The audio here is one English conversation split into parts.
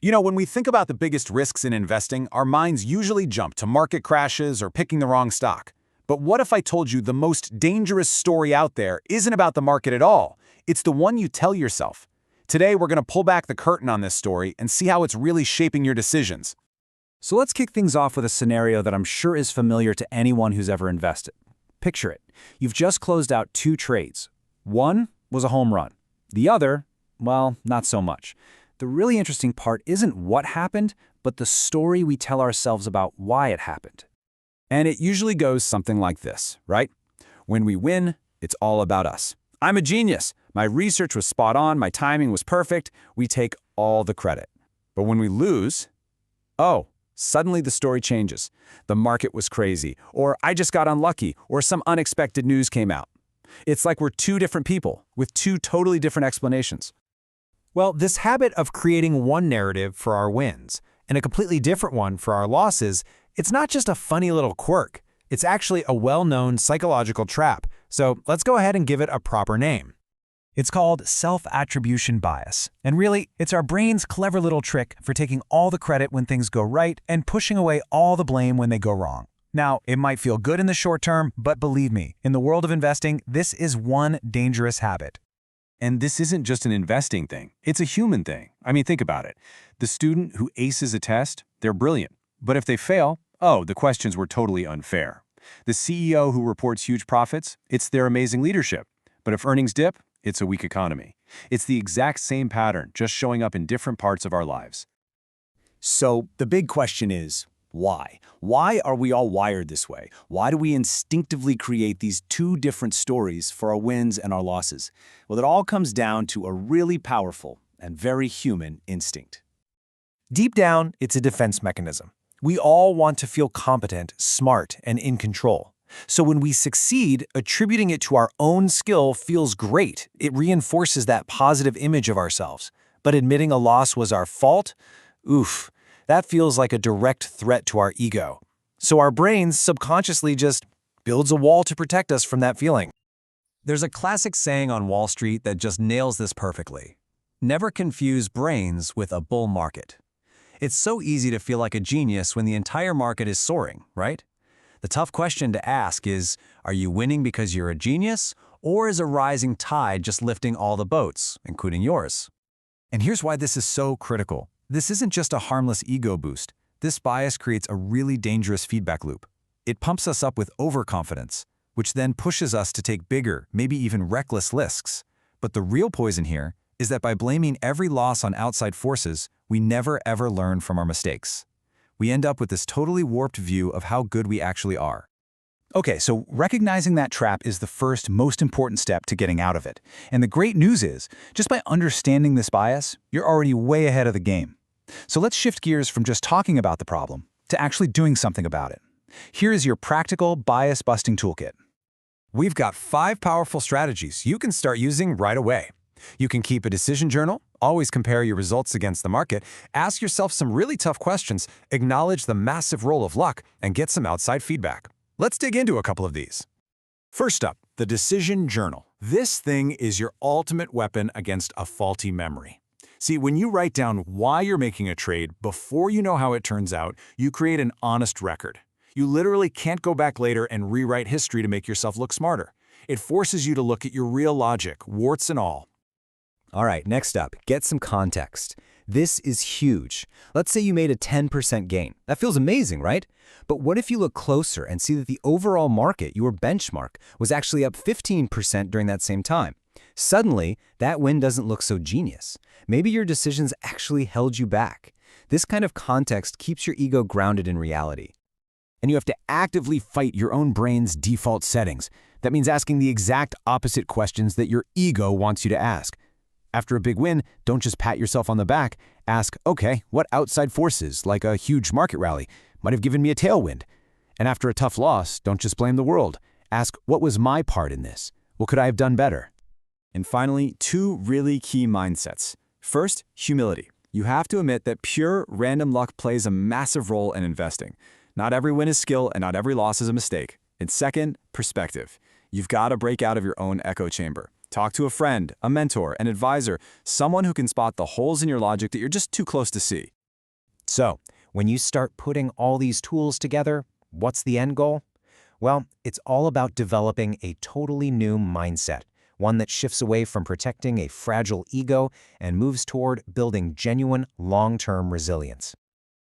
When we think about the biggest risks in investing, our minds usually jump to market crashes or picking the wrong stock. But what if I told you the most dangerous story out there isn't about the market at all? It's the one you tell yourself. Today, we're going to pull back the curtain on this story and see how it's really shaping your decisions. So let's kick things off with a scenario that I'm sure is familiar to anyone who's ever invested. Picture it. You've just closed out 2 trades. One was a home run. The other, well, not so much. The really interesting part isn't what happened, but the story we tell ourselves about why it happened. And it usually goes something like this, right? When we win, it's all about us. I'm a genius. My research was spot on. My timing was perfect. We take all the credit. But when we lose, suddenly the story changes. The market was crazy, or I just got unlucky, or some unexpected news came out. It's like we're 2 different people with 2 totally different explanations. Well, this habit of creating one narrative for our wins and a completely different one for our losses, it's not just a funny little quirk. It's actually a well-known psychological trap. So let's go ahead and give it a proper name. It's called self-attribution bias. And really, it's our brain's clever little trick for taking all the credit when things go right and pushing away all the blame when they go wrong. Now, it might feel good in the short term, but believe me, in the world of investing, this is one dangerous habit. And this isn't just an investing thing. It's a human thing. I mean, think about it. The student who aces a test, they're brilliant. But if they fail, the questions were totally unfair. The CEO who reports huge profits, it's their amazing leadership. But if earnings dip, it's a weak economy. It's the exact same pattern, just showing up in different parts of our lives. So the big question is, why? Why are we all wired this way? Why do we instinctively create these 2 different stories for our wins and our losses? Well, it all comes down to a really powerful and very human instinct. Deep down, it's a defense mechanism. We all want to feel competent, smart, and in control. So when we succeed, attributing it to our own skill feels great. It reinforces that positive image of ourselves. But admitting a loss was our fault? Oof. That feels like a direct threat to our ego. So our brains subconsciously just builds a wall to protect us from that feeling. There's a classic saying on Wall Street that just nails this perfectly. Never confuse brains with a bull market. It's so easy to feel like a genius when the entire market is soaring, right? The tough question to ask is, are you winning because you're a genius, or is a rising tide just lifting all the boats, including yours? And here's why this is so critical. This isn't just a harmless ego boost. This bias creates a really dangerous feedback loop. It pumps us up with overconfidence, which then pushes us to take bigger, maybe even reckless risks. But the real poison here is that by blaming every loss on outside forces, we never ever learn from our mistakes. We end up with this totally warped view of how good we actually are. Okay, so recognizing that trap is the first most important step to getting out of it. And the great news is, just by understanding this bias, you're already way ahead of the game. So let's shift gears from just talking about the problem to actually doing something about it. Here is your practical bias-busting toolkit. We've got 5 powerful strategies you can start using right away. You can keep a decision journal, always compare your results against the market, ask yourself some really tough questions, acknowledge the massive role of luck, and get some outside feedback. Let's dig into a couple of these. First up, the decision journal. This thing is your ultimate weapon against a faulty memory. See, when you write down why you're making a trade before you know how it turns out, you create an honest record. You literally can't go back later and rewrite history to make yourself look smarter. It forces you to look at your real logic, warts and all. All right, next up, get some context. This is huge. Let's say you made a 10% gain. That feels amazing, right? But what if you look closer and see that the overall market, your benchmark, was actually up 15% during that same time? Suddenly, that win doesn't look so genius. Maybe your decisions actually held you back. This kind of context keeps your ego grounded in reality. And you have to actively fight your own brain's default settings. That means asking the exact opposite questions that your ego wants you to ask. After a big win, don't just pat yourself on the back. Ask, okay, what outside forces, like a huge market rally, might have given me a tailwind? And after a tough loss, don't just blame the world. Ask, what was my part in this? What could I have done better? And finally, 2 really key mindsets. First, humility. You have to admit that pure random luck plays a massive role in investing. Not every win is skill and not every loss is a mistake. And second, perspective. You've got to break out of your own echo chamber. Talk to a friend, a mentor, an advisor, someone who can spot the holes in your logic that you're just too close to see. So, when you start putting all these tools together, what's the end goal? Well, it's all about developing a totally new mindset, one that shifts away from protecting a fragile ego and moves toward building genuine, long-term resilience.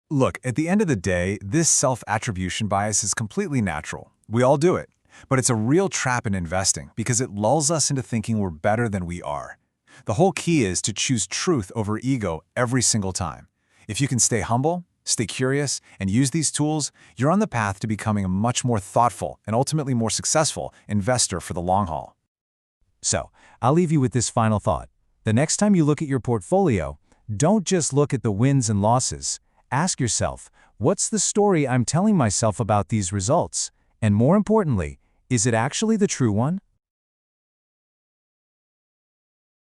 Look, at the end of the day, this self-attribution bias is completely natural. We all do it. But it's a real trap in investing because it lulls us into thinking we're better than we are. The whole key is to choose truth over ego every single time. If you can stay humble, stay curious, and use these tools, you're on the path to becoming a much more thoughtful and ultimately more successful investor for the long haul. So, I'll leave you with this final thought. The next time you look at your portfolio, don't just look at the wins and losses. Ask yourself, what's the story I'm telling myself about these results? And more importantly, is it actually the true one?